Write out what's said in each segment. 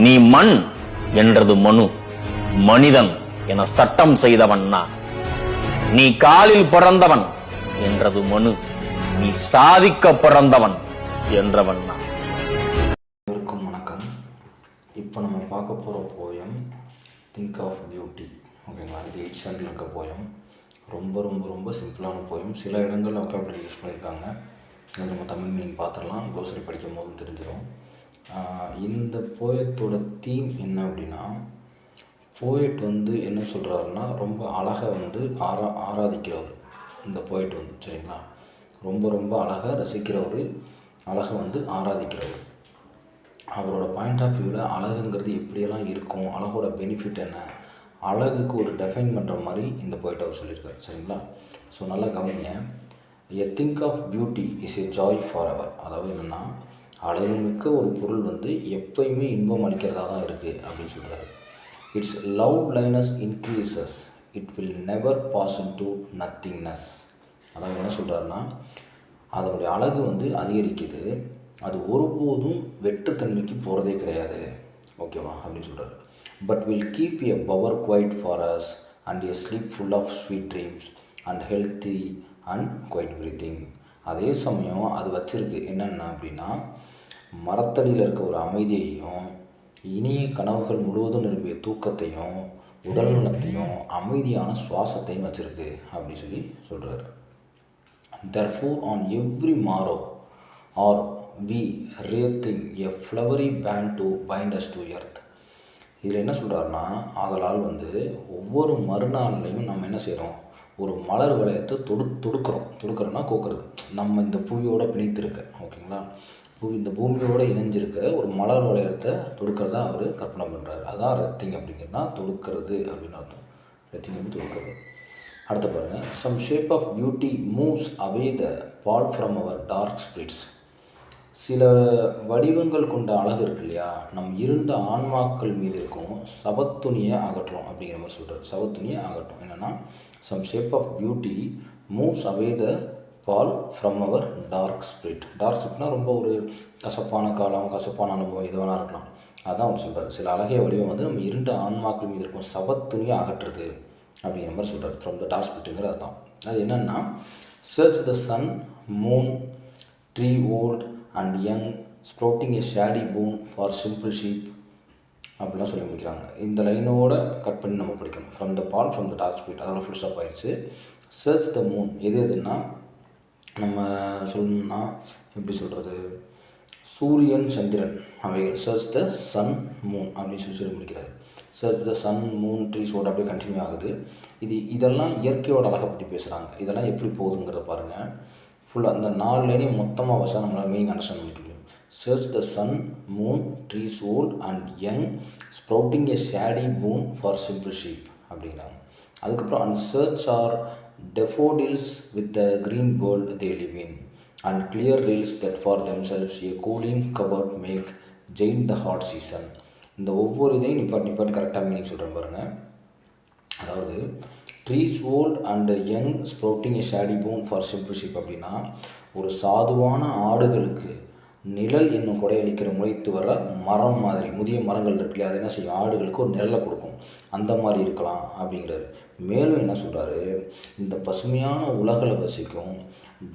நீ மண் என்றது மனு, மனிதன் என சட்டம் செய்தவன் நான். நீ காலில் பிறந்தவன் என்றது மனு, நீ சாதிக்க பிறந்தவன் என்றவன் நான். வணக்கம். இப்போ நம்ம பார்க்க போகிற போயம் திங்க் ஆஃப் பியூட்டி. ஓகேங்களா, இது 8th ஸ்டாண்டர்டில் இருக்க போயம். ரொம்ப ரொம்ப ரொம்ப சிம்பிளான போயம். சில இடங்களில் வொக்காபுலரி யூஸ் பண்ணியிருக்காங்க. அது நம்ம தமிழ் மீனிங் பார்த்துடலாம், க்ளோசரி படிக்கும் போது தெரிஞ்சிடும். இந்த போயத்தோட தீம் என்ன அப்படின்னா, போயட் என்ன சொல்கிறாருன்னா, ரொம்ப அழகை ஆராதிக்கிறவர் இந்த போயட் சரிங்களா. ரொம்ப ரொம்ப அழகாக ரசிக்கிறவர், அழகை ஆராதிக்கிறவர். அவரோட பாயிண்ட் ஆஃப் வியூவில் அழகுங்கிறது எப்படியெல்லாம் இருக்கும், அழகோட பெனிஃபிட் என்ன, அழகுக்கு ஒரு டெஃபைன் பண்ணுற மாதிரி இந்த போய்ட்டு அவர் சொல்லியிருக்காரு சரிங்களா. ஸோ நல்லா கவனிங்க. A thing of beauty is a joy forever. அதாவது என்னென்னா, அழகுமிக்க ஒரு பொருள் எப்பயுமே இன்பம் அளிக்கிறதா தான் இருக்குது அப்படின்னு சொல்கிறாரு. Its loveliness increases, it will never pass into nothingness. அதாவது என்ன சொல்கிறாருன்னா, அதனுடைய அழகு அதிகரிக்குது, அது ஒருபோதும் வெற்றுத்தன்மைக்கு போகிறதே கிடையாது. ஓகேவா அப்படின்னு சொல்கிறாரு. But will keep a bower quiet for us and a sleep full of sweet dreams and healthy and quiet breathing. அதே சமயம் அது வச்சிருக்கு என்னென்ன அப்படின்னா, மரத்தடியில் இருக்க ஒரு அமைதியையும், இனிய கனவுகள் முழுவதும் நிரம்பிய தூக்கத்தையும், உடல் நலத்தையும், அமைதியான சுவாசத்தையும் வச்சுருக்கு அப்படின்னு சொல்கிறாரு. Therefore on every morrow or we rethink a flowery band to bind us to earth. இதில் என்ன சொல்கிறாருன்னா, அதனால் ஒவ்வொரு மறுநாள்லையும் நம்ம என்ன செய்கிறோம், ஒரு மலர் வளையத்தை தொடுக்கிறோன்னா கோக்குறது. நம்ம இந்த புவியோடு பிணைத்திருக்க, ஓகேங்களா, இந்த பூமியோடு இணைஞ்சிருக்க ஒரு மலர் வளையத்தை தொடுக்கிறதா அவர் கற்பனை பண்ணுறாரு. அதான் ரெத்திங் அப்படிங்கிறதுனா தொடுக்கிறது அப்படின்னு அர்த்தம். ரெத்திங் தொடுக்கிறது. அடுத்த பாருங்கள். Some shape of beauty moves away the pall from our dark spirits. சில வடிவங்கள் கொண்ட அழகு இருக்கு இல்லையா, நம் இருண்ட ஆன்மாக்கள் மீது இருக்கும் சவத்துணியை அகற்றும் அப்படிங்கிற மாதிரி சொல்கிறார். சவத்துணியை அகற்றும் என்னென்னா, some shape of beauty moves away the pall from our dark spirit. Dark ஸ்பிரிட்னா ரொம்ப ஒரு கசப்பான காலம், கசப்பான அனுபவம் எது வேணா இருக்கலாம். அதான் அவர் சொல்கிறார். சில அழகிய வடிவம் நம்ம இருண்ட ஆன்மாக்கள் மீது இருக்கும் சவத்துணியை அகற்றுது அப்படிங்கிற மாதிரி சொல்கிறார். ஃப்ரம் த டார்க் ஸ்பிரிட்டுங்கிற அர்த்தம். அது என்னென்னா, சர்ச் the sun, moon, tree old and young, sprouting a shady boon for simple sheep அப்படிலாம் சொல்லி முடிக்கிறாங்க. இந்த லைனோட கட் பண்ணி நம்ம படிக்கணும். From the pall from the dark spirit, அதோட ஃபுல் ஸ்டாப் ஆயிடுச்சு. சர்ச் த மூன் எதுன்னா, நம்ம சொல்லணும்னா எப்படி சொல்கிறது, சூரியன் சந்திரன் அவைகள். சர்ச் த சன் மூன் அப்படின்னு சொல்லி முடிக்கிறார். சர்ச் த சன் மூன் ட்ரீஸோடு அப்படியே கண்டினியூ ஆகுது. இதெல்லாம் இயற்கையோட அழகை பற்றி பேசுகிறாங்க. இதெல்லாம் எப்படி போகுதுங்கிறத பாருங்கள். ஃபுல்லாக அந்த 4 லைனையும் மொத்தமாக வச்சா நம்மளால் மீனிங் அண்டர்ஸ்டாண்ட் பண்ணிக்க முடியும். Search the sun Moon trees volt and young, sprouting a shady boon for simple sheep அப்படிங்கிறாங்க. அதுக்கப்புறம் and search R டெஃபோடில்ஸ் with the green world they live in and clear reels that for themselves a cooling covert make ஜெயின் the hot season. இந்த ஒவ்வொரு இதையும் நிப்பாட்டி கரெக்டாக meaning சொல்கிறேன் பாருங்கள். அதாவது trees volt and young sprouting a shady boon for simple sheep அப்படின்னா, ஒரு சாதுவான ஆடுகளுக்கு நிழல் என்னும் கொடையளிக்கிற முளைத்து வர மரம் மாதிரி முதிய மரங்கள் இருக்கு இல்லையா, அது என்ன செய்யும், ஆடுகளுக்கு ஒரு நிழலை கொடுக்கும். அந்த மாதிரி இருக்கலாம் அப்படிங்கிறாரு. மேலும் என்ன சொல்கிறாரு, இந்த பசுமையான உலகில் வசிக்கும்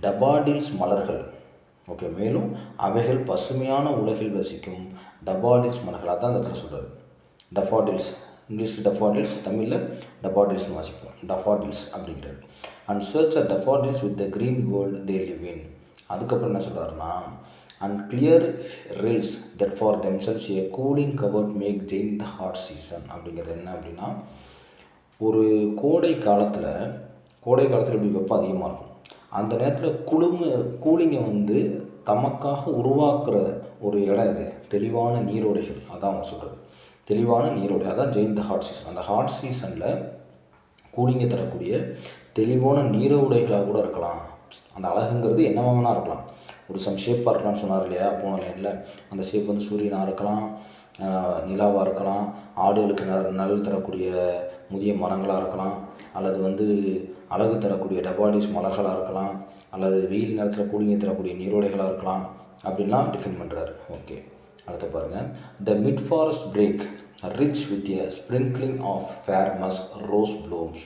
டபாடில்ஸ் மலர்கள், ஓகே, மேலும் அவைகள் பசுமையான உலகில் வசிக்கும் டபாடில்ஸ் மலர்கள். அதான் அந்த இடத்துல சொல்கிறார். டஃபாடில்ஸ், இங்கிலீஷில் டஃபாடில்ஸ், தமிழில் டபாடில்ஸ்னு வாசிப்போம். டஃபாடில்ஸ் அப்படிங்கிறார். அண்ட் சர்ச் a daffodils with the green world they live in. அதுக்கப்புறம் என்ன சொல்கிறாருன்னா, and clear rills that for themselves a cooling covert make ஜெயின் த ஹாட் சீசன் அப்படிங்கிறது என்ன அப்படின்னா, ஒரு கோடை காலத்தில் எப்படி வெப்பம் அதிகமாக இருக்கும், அந்த நேரத்தில் கூலிங்கை தமக்காக உருவாக்குற ஒரு இடம் இது, தெளிவான நீரோடைகள். அதான் அவங்க சொல்கிறது, தெளிவான நீரோடை. அதான் ஜெயின் த ஹாட் சீசன். அந்த ஹாட் சீசனில் கூலிங்கை தரக்கூடிய தெளிவான நீரோடைகளாக கூட இருக்கலாம். அந்த அழகுங்கிறது என்னவா வேணா இருக்கலாம். ஒரு சம் ஷேப்பாக இருக்கலாம்னு சொன்னார் இல்லையா போன லைனில், அந்த ஷேப் சூரியனாக இருக்கலாம், நிலாவாக இருக்கலாம், ஆடுகளுக்கு நிழல் தரக்கூடிய முதிய மரங்களாக இருக்கலாம், அல்லது அழகு தரக்கூடிய டபாடிஸ் மலர்களாக இருக்கலாம், அல்லது வெயில் நேரத்தில் கூலிங்கை தரக்கூடிய நீரோடைகளாக இருக்கலாம் அப்படின்லாம் டிஃபைன் பண்ணுறாரு. ஓகே, அடுத்து பாருங்கள், the mid forest brake rich with a sprinkling of fair musk rose blooms.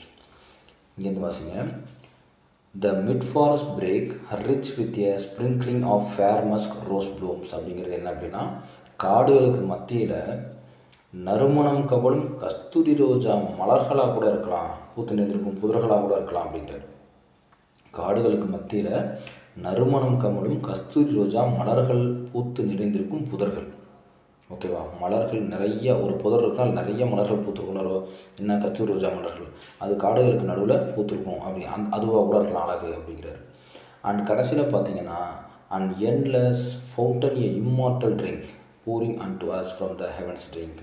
இங்கேருந்து வாசிங்க. The mid forest brake rich with a sprinkling of fair musk rose blooms அப்படிங்கிறது என்ன அப்படின்னா, காடுகளுக்கு மத்தியில் நறுமணம் கவலும் கஸ்தூரி ரோஜா மலர்களாக கூட இருக்கலாம், பூத்து நிறைந்திருக்கும் புதர்களாக கூட இருக்கலாம் அப்படிங்கிறார். காடுகளுக்கு மத்தியில் நறுமணம் கமலும் கஸ்தூரி ரோஜா மலர்கள் பூத்து நிறைந்திருக்கும் புதர்கள். ஓகேவா, மலர்கள் நிறைய ஒரு புதர் இருக்குன்னா நிறைய மலர்கள் பூத்துருக்கும். என்ன கஸ்தூரி ரோஜா மலர்கள், அது காடுகளுக்கு நடுவில் பூத்துருக்கும் அப்படி அதுவாக கூட இருக்கலாம் அழகு அப்படிங்கிறார். அண்ட் கடைசியில் பார்த்தீங்கன்னா, and endless fountain a immortal drink pouring and to us from the heavens drink.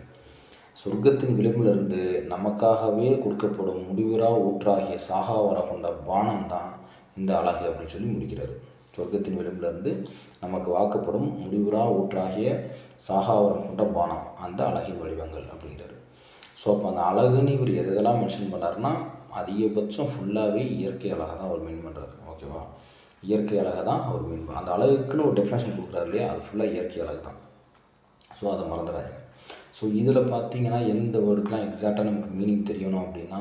சொர்க்கத்தின் விளிம்பிலிருந்து நமக்காகவே கொடுக்கப்படும் முடிவிறா ஊற்றாகிய சாகாவர கொண்ட பானம் தான் இந்த அழகு அப்படின்னு சொல்லி முடிக்கிறார். சொர்க்கத்தின் விளிம்பிலிருந்து நமக்கு வாக்கப்படும் முடிவுறா ஊற்றாகிய சாகாவரம் கொண்ட பானம் அந்த அழகின் வடிவங்கள் அப்படிங்கிறாரு. ஸோ அப்போ அந்த அழகுன்னு இவர் எதெல்லாம் மென்ஷன் பண்ணார்னா, அதிகபட்சம் ஃபுல்லாகவே இயற்கை அழகை தான் அவர் மீன் பண்ணுறாரு. ஓகேவா, இயற்கை அழகை தான் அவர் மீன் பண்ண, அந்த அழகுக்குன்னு ஒரு டெஃபினேஷன் கொடுக்குறாரு இல்லையா, அது ஃபுல்லாக இயற்கை அழகு தான். ஸோ அதை மறந்துடாதீங்க. ஸோ இதில் பார்த்தீங்கன்னா எந்த வேர்டுக்கெலாம் எக்ஸாக்டாக நமக்கு மீனிங் தெரியணும் அப்படின்னா,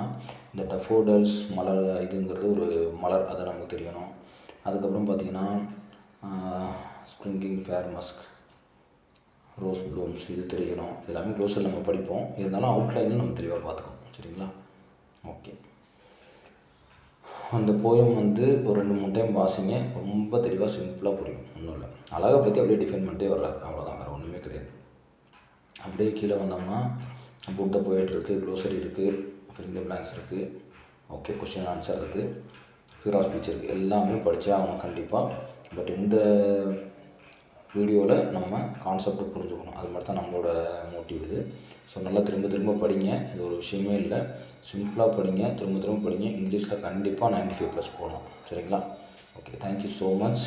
இந்த டஃபோடல்ஸ் மலர் இதுங்கிறது ஒரு மலர், அதை நமக்கு தெரியணும். அதுக்கப்புறம் பார்த்திங்கன்னா sprinkling fair musk rose blooms இது தெரியணும். எல்லாமே க்ளோஸில் நம்ம படிப்போம், இருந்தாலும் அவுட்லைனில் நம்ம தெளிவாக பார்த்துக்கணும். சரிங்களா, ஓகே. அந்த போயம் ஒரு 2-3 டைம் வாசிங்க, ரொம்ப தெளிவாக சிம்பிளாக புரியும். ஒன்றும் இல்லை, அழகை பற்றி அப்படியே டிஃபைன் பண்ணிட்டே வர்றாரு, அவ்வளோதான், வேறு ஒன்றுமே கிடையாது. அப்படியே கீழே வந்தோம்னா புக் த போயட் இருக்குது, க்ளோசரி இருக்குது, ஃபில்லிங் த பிளாங்க்ஸ் இருக்குது, ஓகே, கொஸ்டின் ஆன்சர் இருக்குது, ஃபிகர் ஆஃப் ஸ்பீச் இருக்குது. எல்லாமே படித்தா அவங்க கண்டிப்பாக. பட் இந்த வீடியோவில் நம்ம கான்செப்டை புரிஞ்சுக்கணும், அது மாதிரி தான் நம்மளோட மோட்டிவ் இது. ஸோ நல்லா திரும்ப திரும்ப படிங்க, இது ஒரு விஷயமே இல்லை, சிம்பிளாக படிங்க, திரும்ப திரும்ப படிங்க. இங்கிலீஷில் கண்டிப்பாக 95+ போடணும். சரிங்களா, ஓகே, தேங்க்யூ ஸோ மச்.